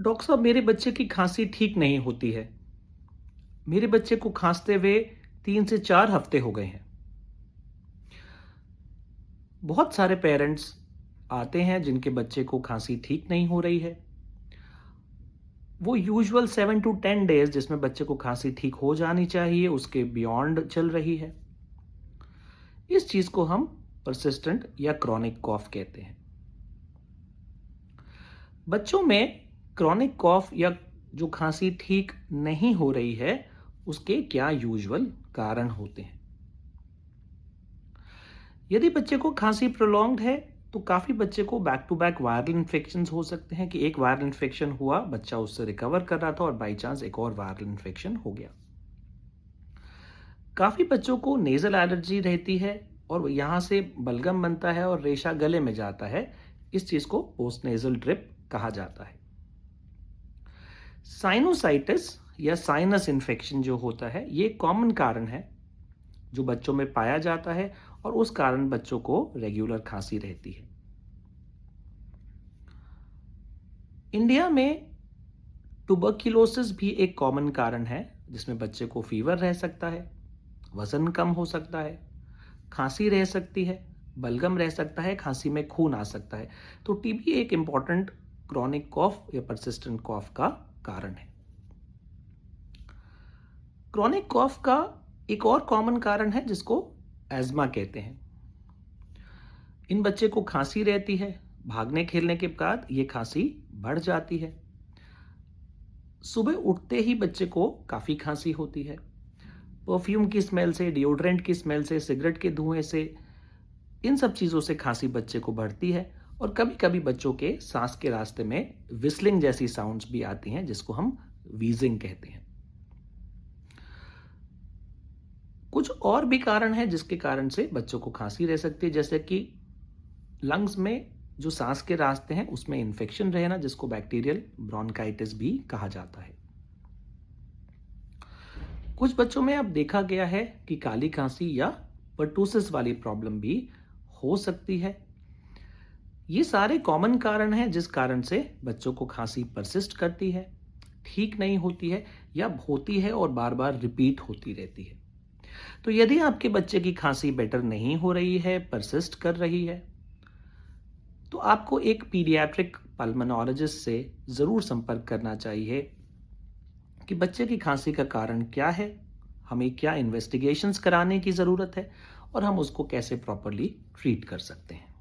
Doctor साहब, मेरे बच्चे की खांसी ठीक नहीं होती है। मेरे बच्चे को खांसते हुए 3 से 4 हफ्ते हो गए हैं। बहुत सारे पेरेंट्स आते हैं जिनके बच्चे को खांसी ठीक नहीं हो रही है। वो यूजुअल 7 to 10 डेज जिसमें बच्चे को खांसी ठीक हो जानी चाहिए, उसके बियॉन्ड चल रही है। इस चीज को हम परसिस्टेंट या क्रॉनिक कॉफ कहते हैं। बच्चों में क्रॉनिक कॉफ या जो खांसी ठीक नहीं हो रही है, उसके क्या यूजुअल कारण होते हैं। यदि बच्चे को खांसी प्रोलॉन्ग्ड है तो काफ़ी बच्चे को back to back viral infections हो सकते हैं कि एक वायरल इन्फेक्शन हुआ, बच्चा उससे रिकवर कर रहा था और बाई चांस एक और वायरल इन्फेक्शन हो गया। काफ़ी बच्चों को नेजल एलर्जी रहती है और यहाँ से बलगम बनता है और रेशा गले में जाता है। इस चीज़ को पोस्ट नेजल ड्रिप कहा जाता है। साइनोसाइटिस या साइनस इन्फेक्शन जो होता है, ये कॉमन कारण है जो बच्चों में पाया जाता है और उस कारण बच्चों को रेगुलर खांसी रहती है। इंडिया में ट्यूबरक्लोसिस भी एक कॉमन कारण है जिसमें बच्चे को फीवर रह सकता है, वजन कम हो सकता है, खांसी रह सकती है, बलगम रह सकता है, खांसी में खून आ सकता है। तो टीबी एक इंपॉर्टेंट क्रॉनिक कॉफ या परसिस्टेंट कॉफ का कारण है। क्रॉनिक कॉफ का एक और कॉमन कारण है जिसको एज्मा कहते हैं। इन बच्चे को खांसी रहती है, भागने खेलने के बाद ये खांसी बढ़ जाती है। सुबह उठते ही बच्चे को काफ़ी खांसी होती है। परफ्यूम की स्मेल से, डिओड्रेंट की स्मेल से, सिगरेट के धुएं से, इन सब चीज़ों से खांसी बच्चे को बढ़ती है और कभी कभी बच्चों के सांस के रास्ते में विस्लिंग जैसी साउंड्स भी आती हैं जिसको हम वीजिंग कहते हैं। कुछ और भी कारण है जिसके कारण से बच्चों को खांसी रह सकती है, जैसे कि लंग्स में जो सांस के रास्ते हैं उसमें इन्फेक्शन रहना, जिसको बैक्टीरियल ब्रोंकाइटिस भी कहा जाता है। कुछ बच्चों में अब देखा गया है कि काली खांसी या पर्टूसिस वाली प्रॉब्लम भी हो सकती है। ये सारे कॉमन कारण हैं जिस कारण से बच्चों को खांसी परसिस्ट करती है, ठीक नहीं होती है या होती है और बार बार रिपीट होती रहती है। तो यदि आपके बच्चे की खांसी बेटर नहीं हो रही है, परसिस्ट कर रही है, तो आपको एक पीडियाट्रिक पल्मोनोलॉजिस्ट से ज़रूर संपर्क करना चाहिए कि बच्चे की खांसी का कारण क्या है, हमें क्या इन्वेस्टिगेशंस कराने की ज़रूरत है और हम उसको कैसे प्रॉपरली ट्रीट कर सकते हैं।